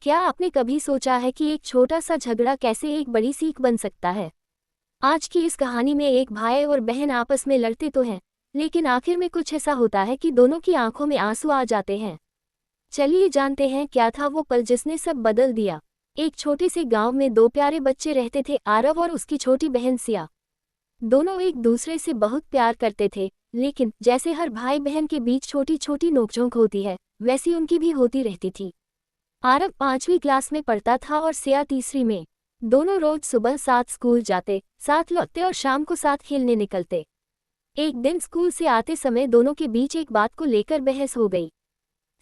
क्या आपने कभी सोचा है कि एक छोटा सा झगड़ा कैसे एक बड़ी सीख बन सकता है? आज की इस कहानी में एक भाई और बहन आपस में लड़ते तो हैं, लेकिन आखिर में कुछ ऐसा होता है कि दोनों की आंखों में आंसू आ जाते हैं। चलिए जानते हैं क्या था वो पल जिसने सब बदल दिया। एक छोटे से गांव में दो प्यारे बच्चे रहते थे, आरव और उसकी छोटी बहन सिया। दोनों एक दूसरे से बहुत प्यार करते थे, लेकिन जैसे हर भाई बहन के बीच छोटी छोटी नोकझोंक होती है, वैसी उनकी भी होती रहती थी। आरव 5वीं क्लास में पढ़ता था और सिया तीसरी में। दोनों रोज सुबह साथ स्कूल जाते, साथ लौटते और शाम को साथ खेलने निकलते। एक दिन स्कूल से आते समय दोनों के बीच एक बात को लेकर बहस हो गई।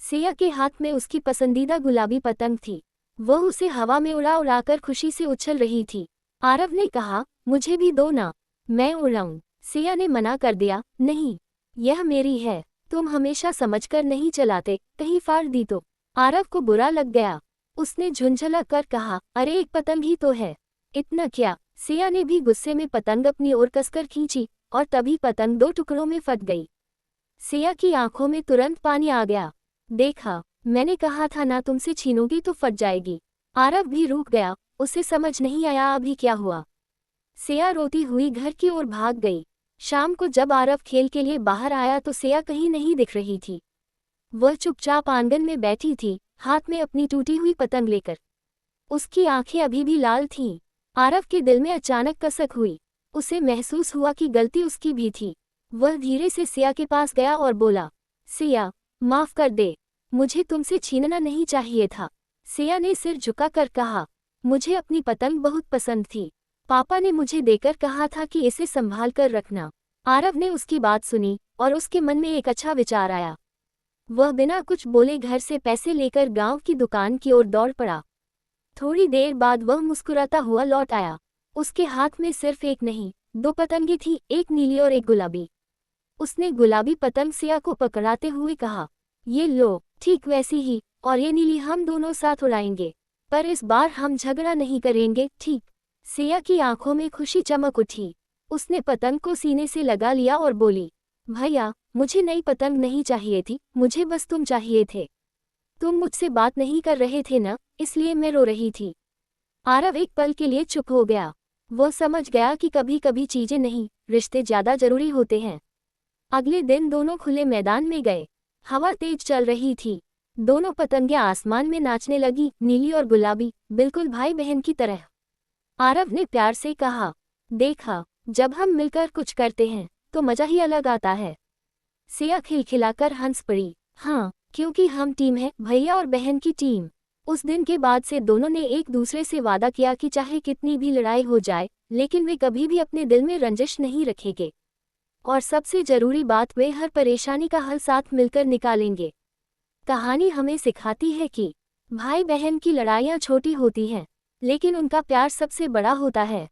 सिया के हाथ में उसकी पसंदीदा गुलाबी पतंग थी। वह उसे हवा में उड़ा उड़ाकर खुशी से उछल रही थी। आरव ने कहा, मुझे भी दो ना, मैं उड़ाऊं। सिया ने मना कर दिया, नहीं, यह मेरी है, तुम हमेशा समझकर नहीं चलाते, कहीं फाड़ दी तो। आरव को बुरा लग गया। उसने झुंझला कर कहा, अरे एक पतंग ही तो है, इतना क्या। सिया ने भी गुस्से में पतंग अपनी ओर कसकर खींची और तभी पतंग दो टुकड़ों में फट गई। सिया की आंखों में तुरंत पानी आ गया। देखा, मैंने कहा था ना, तुमसे छीनोगी तो फट जाएगी। आरव भी रुक गया, उसे समझ नहीं आया अभी क्या हुआ। सिया रोती हुई घर की ओर भाग गई। शाम को जब आरव खेल के लिए बाहर आया तो सिया कहीं नहीं दिख रही थी। वह चुपचाप आंगन में बैठी थी, हाथ में अपनी टूटी हुई पतंग लेकर। उसकी आंखें अभी भी लाल थीं। आरव के दिल में अचानक कसक हुई। उसे महसूस हुआ कि गलती उसकी भी थी। वह धीरे से सिया के पास गया और बोला, सिया, माफ कर दे, मुझे तुमसे छीनना नहीं चाहिए था। सिया ने सिर झुकाकर कहा, मुझे अपनी पतंग बहुत पसंद थी, पापा ने मुझे देकर कहा था कि इसे संभाल कर रखना। आरव ने उसकी बात सुनी और उसके मन में एक अच्छा विचार आया। वह बिना कुछ बोले घर से पैसे लेकर गांव की दुकान की ओर दौड़ पड़ा। थोड़ी देर बाद वह मुस्कुराता हुआ लौट आया। उसके हाथ में सिर्फ एक नहीं, दो पतंगें थीं, एक नीली और एक गुलाबी। उसने गुलाबी पतंग सिया को पकड़ाते हुए कहा, ये लो, ठीक वैसी ही, और ये नीली हम दोनों साथ उड़ाएंगे, पर इस बार हम झगड़ा नहीं करेंगे, ठीक? सिया की आंखों में खुशी चमक उठी। उसने पतंग को सीने से लगा लिया और बोली, भैया, मुझे नई पतंग नहीं चाहिए थी, मुझे बस तुम चाहिए थे। तुम मुझसे बात नहीं कर रहे थे ना, इसलिए मैं रो रही थी। आरव एक पल के लिए चुप हो गया। वो समझ गया कि कभी कभी चीजें नहीं, रिश्ते ज्यादा जरूरी होते हैं। अगले दिन दोनों खुले मैदान में गए। हवा तेज चल रही थी। दोनों पतंगें आसमान में नाचने लगी, नीली और गुलाबी, बिल्कुल भाई बहन की तरह। आरव ने प्यार से कहा, देखा, जब हम मिलकर कुछ करते हैं तो मजा ही अलग आता है। सिया खिलखिलाकर हंस पड़ी, हाँ, क्योंकि हम टीम है, भैया और बहन की टीम। उस दिन के बाद से दोनों ने एक दूसरे से वादा किया कि चाहे कितनी भी लड़ाई हो जाए, लेकिन वे कभी भी अपने दिल में रंजिश नहीं रखेंगे। और सबसे जरूरी बात, वे हर परेशानी का हल साथ मिलकर निकालेंगे। कहानी हमें सिखाती है कि भाई बहन की लड़ाइयाँ छोटी होती हैं, लेकिन उनका प्यार सबसे बड़ा होता है।